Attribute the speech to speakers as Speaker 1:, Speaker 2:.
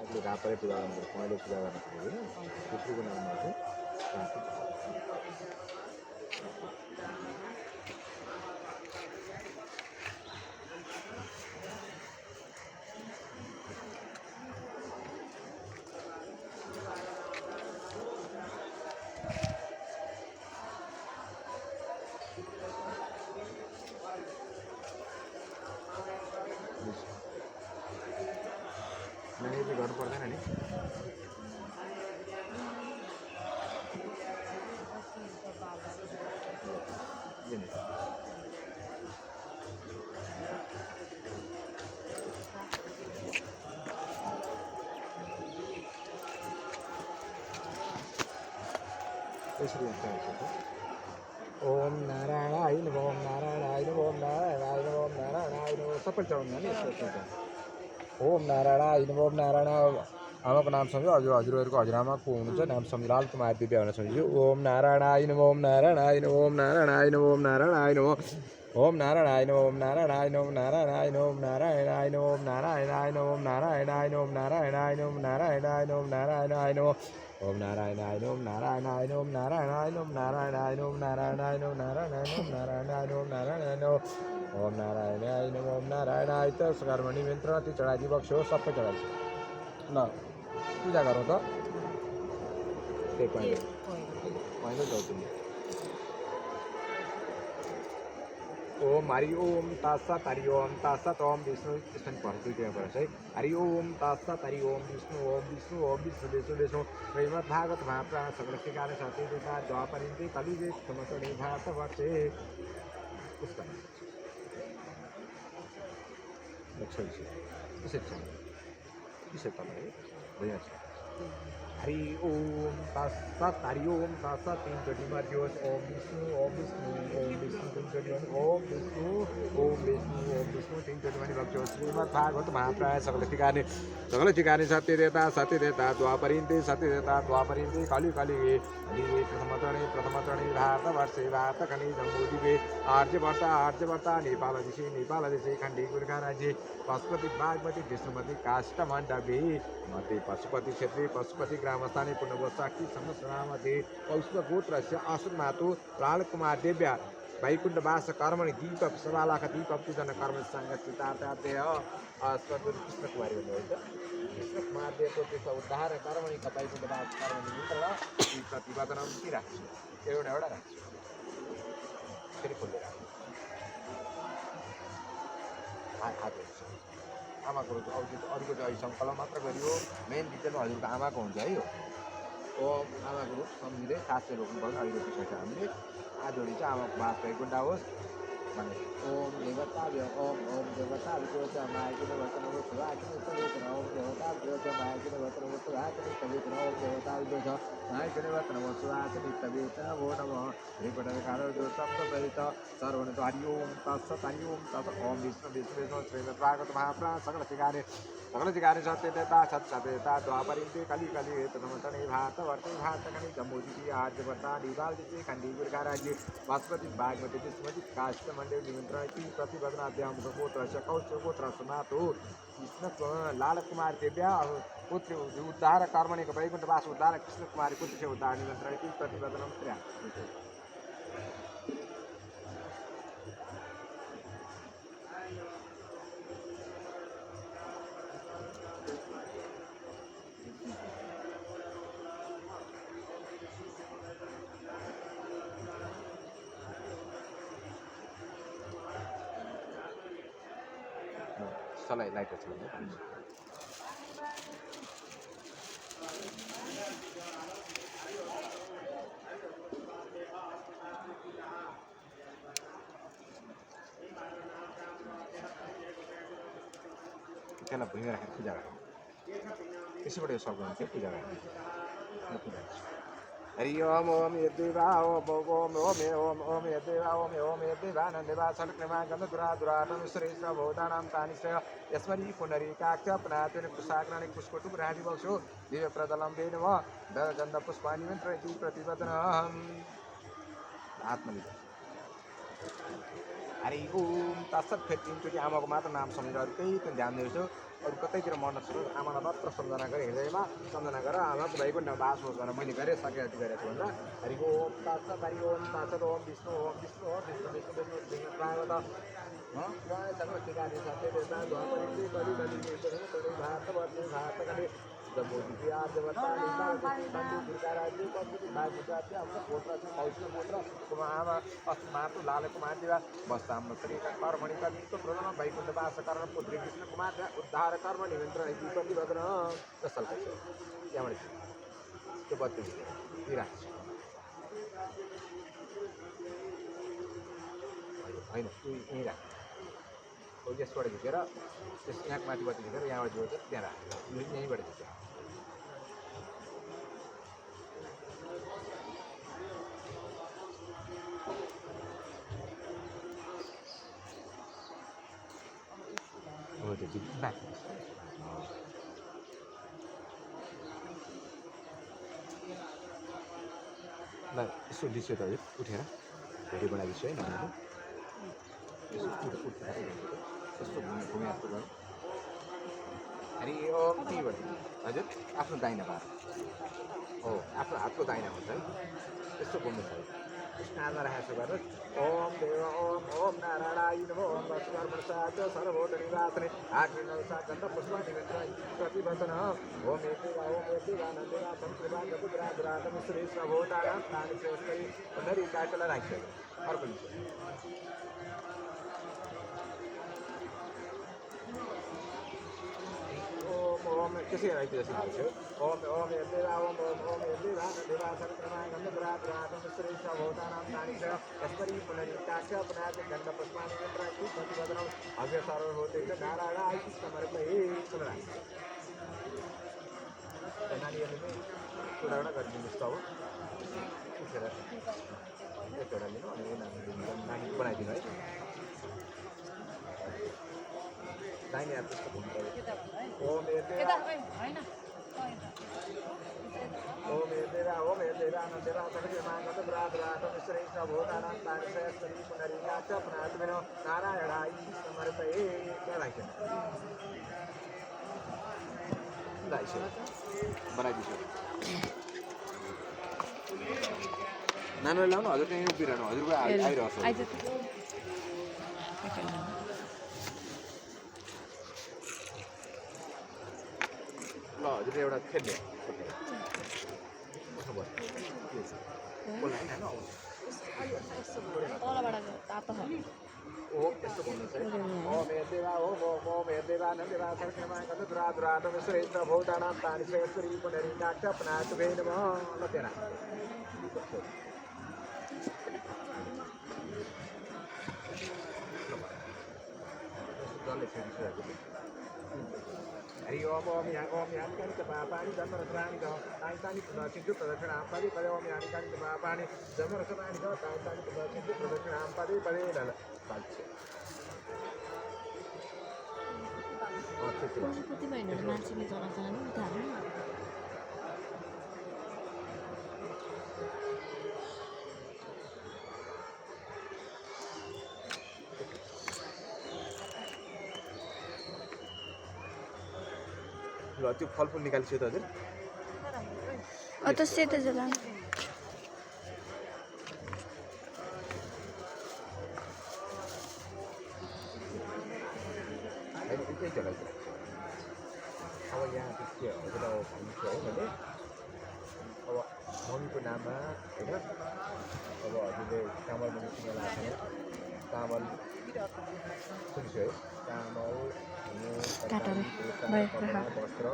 Speaker 1: अहिले रापरै पूजा गर्नुपर्छ, पहेँलो पूजा गर्न सक्दैन, दोस्रोको नाममा चाहिँ रातो म्यानेजले गर्नु पर्दैन नि। त्यसरी हुन्छ ओम नारायणाय नमः, ओम नारायणाय नमः, ओम नारायणाय नमः, ओम नारायणाय नमः सबै चढाउनु नि यस्तो ओम नारायणाय नमः, ओम नारायण आमाको नाम सम्झ्यो, हजुरहरूको हजुरआमा को हुनुहुन्छ नाम सम्झ लाल कुमार दिव्य भनेर सम्झ्यो। ओम नारायणाय नमः, ओम नारायणाय नमः, ओम नारायणाय नमः, ओम नारायणाय नमः, ओम नारायणाय नमः, ओम नारायणाय नमः, ओम नारायणाय नमः, ओम नारायणाय नमः, ओम नारायणाय नमः, ओम नारायणाय नमः, ओम नारायणाय नमः, ओम नारायणाय नमः, ओम नारायणाय नमः, ओम नारायणाय नमः, ओम नारायणाय नमः, ओम नारायणाय नमः, ओम नारायणाय नमः, ओम नारायणाय नमः, नारायणाय नमः, नारायणाय नमः, नारायणाय नमः, ओम नारायणाय नमः, ओम नारायणाय त कर्मणि मन्त्र ती चढाइदिई बक्स्यो सबै चढाइदियो ल पूजा गरौँ त त्यही पहेँलो चढ्छु ओम हरि ओम तत्सत् हरि ओम तत्सत् ओम विष्णु त्यसमा भर दुईवटा पर्छ है हरि ओम तत्सत् हरि ओम विष्णु ओम विष्णु ओम विष्णु विष्णु विष्णु श्रीमद् भागवत महापुराण सकल शिकार सती देवता द्वापरिन्ते कलिजे समसणे भारत वर्षे पुस्तक लक्ष्य किसे तपाईँ भइहाल्छ हरि ओम तत्सत् हरि ओम तत्सत् तीनचोटि मध्योस् ओम विष्णु तीनचोटि ओम विष्णु तीनचोटि पनि भक्ष्यो श्रीमद् भागवत महाप्राय सकल ठिकाने सत्य देवता द्वापरिन्ते कलि प्रथम चरणे भारतवर्षे भारतखण्डे जम्बूद्वीपे आर्यवर्त नेपाल देशे खण्डी गोर्खा राज्ये पशुपति बागमती विष्णुमती काष्ठमण्डपे मध्ये पशुपति क्षेत्रे पशुपति ग्रामस्थाने पुण्यवसाखी संवत्सरामध्ये पौष्पगोत्रस्य असुरमातु प्राणकुमार देव्या वैकुण्ठवास कर्मणि दीप सवालाख दीप पूजन कर्म सङ्गचितार्थार्थेय कृष्ण कुमारी भन्नुहुन्छ कृष्ण कुमार देवको त्यसको उद्धार कर्मणि वैकुण्ठवास कर्म निमित्त यी प्रतिपादन के राख्छु एउटा राख्छु फेरि खोलेर हात हुन्छ आमाको अरूको चाहिँ सङ्कलन मात्र गरियो मेन डिटेलमा हजुरको आमाको हुन्छ है यो ओम आमाको रूप सम्झिँदै सासले रोक्नुपर्छ अलिकति पछाडि हामीले आजोडी चाहिँ आमाको बास वैकुण्ठ होस् भने ओम देवता ओम देवता विद्योच मायकिन वचन सुवाकिन सवेतन ओम देवता विद्योच मायकिन वचन सुवाकिन सवेतन ओम देवता विद्योच मायकिन वचन सुवाकिन सवेतन वो नमः त्रिपटल कालो जो सप्त सहित सर्वण हरि ओम तत्सत् हरि ओम तत् ओम विष्णु श्रीमद् भागवत महापुराण सकल शिकारे सत्यदेवता सत्यदेवता द्वापरिन्ते कलि प्रथमचरणे भारतवर्षे भारतखण्डे जम्बूद्वीपे आर्यवर्ता नेपाल देशे खण्डी गोर्खा राज्ये पशुपति बागमती विष्णुमती काष्ठमण्डले निमन्त्रणति प्रतिभग्नाद्यामुखगोत्रस्य कौशगोत्रस्य मातु कृष्ण लाल कुमार देव्या पुत्र उद्धार कर्मणि वैकुण्ठवास उद्धार कृष्ण कुमारी पुत्र उद्धार निमन्त्रणति प्रतिभग्नं क्रिया सलाई लाइटर छ त्यसलाई भुइँमा राखेर पूजा गर्नु त्यसैबाट यो सर्व हुन्छ पूजा गर्नु हरि ओम ओम यद्देवा ओम ओम ओम ओम ओम यद्देवा ओम यद्देवानन्देवा सलक्रमा गन्धदुरादुराटनुसरेश्वर भूतानां तानिश्रय यस्मरी पुनरीकाक्ष पनातेन कुशाग्राणि कुशकोटुक राधिवंशो दिव्यप्रदलम्बे नमः दरगन्ध पुष्पाणि मन्त्रयति प्रतिपदनहम् आत्मनिर्भर हरि ओम तत्सत् फेरि तीनचोटि आमाको मात्र नाम सम्झेर अरू केही पनि ध्यान दिनुहोस् अरू कतैतिर मर्न सक्छ आमालाई मात्र सम्झना गरेर हृदयमा सम्झना गरेर आमाको वैकुण्ठमा बास होस् भनेर मैले गरेँ सके जति गरेको छु भन्दा हरिको ओम तात्छ हरि ओम तात्छ ओम विष्णु विष्णु विष्णु विष्णु विष्णु विष्णु प्रागत आमा अस्ति मातु लाल कुमार दिवा बस्ताम कर्मणि कवित्व प्रधान वैकुण्ठ वास कर्ण पुत्री कृष्ण कुमार उद्धार कर्म निमन्त्रण प्रतिबद्धन जसल त्यहाँबाट त्यो बत्ती राख्छ होइन त्यो यहीँ राख्छ यसबाट झिकेर त्यस यहाँको माथि बत्ती झिकेर यहाँबाट जोड्छ त्यहाँ राख्छ यहीँबाट झिकेर हो त्यो झिक ल यसो दिसो त हजुर उठेर भोलि बनाइदिन्छु है नानीले यसो उठेर यस्तो घुमे जस्तो गर्नु हरि ओम टीबाट हजुर आफ्नो दाहिना भाग हो आफ्नो हातको दाहिना हुन्छ है यस्तो घुम्नु छ कानमा राखेको गरेर ओम देव ओम ओम नारायणाय नमो ओम वसुकर्मणसाच सर्वभूत निवासने आग्नेयसागन्ध पुष्पा निमित्र प्रतिबद्धन ओम एतेवानन्देवा संकृता गतिराजरातम श्री सर्वभूतानां तानि श्रेष्ठै पुनरि काटला राख्छ अर्को ओम त्यसै राखिदिएको जस्तो ओम ओम देवा ओम ओम ओम देवा देवा सर्वक्रमाय गन्धरातम श्री सर्वभूतानां तानि च यस्परि पुनरि काक्ष पुनाच गन्ध पुष्पाणि निमित्र प्रतिबद्धन अव्य सर्वभूते नारायणाय समर्पये सुनरा नानीहरूले नै उडाउन गरिदिनुहोस् त हो उठेर एकवटा लिनु अनि नानी बनाइदिनु है दाहिने हात त्यस्तो घुम्नु ओम एतेरा ओम एतेरा नन्देरा सर्वमागत ब्रातरातम श्री सर्वभूतानां तानि च यस्परि पुनरि काक्ष पुनाच नारायणाय समर्पये राख्छ बनाइदिन्छु नानीलाई ल्याउनु हजुर त्यहीँ उभिरहनु हजुरको आइरहेको ल हजुर एउटा खेल्ने ओम यस्तो भन्नुहोस् है ओम देवा ओम ओम ओम देवा नन्देवा सर्वक्रमाय गन्धरातम श्री सर्वभूतानां तानि च यस्परि पुनरि काक्ष पुनाच नमः ल त्यहाँ हरि ओम ओम यानि कानि च पापानि जन्मरसराणि च तानि तानि प्रदक्षिणं प्रदक्षिणां पदे पदे ओम यानि कानि च पापानि जन्मरसराणि च तानि तानि प्रदक्षिणं प्रदक्षिणां पदे पदे
Speaker 2: कति महिना मान्छेले चलाउँछन् थाहा
Speaker 1: ल त्यो फलफुल निकालिसक्यो त हजुर
Speaker 2: त सेतो जला
Speaker 1: अब यहाँ के हजुर अब भन्छु है मैले अब मम्मीको नाममा होइन अब हजुरले चामल मम्मीसँग लाग्छ चामल सुन्छु है चामल वस्त्र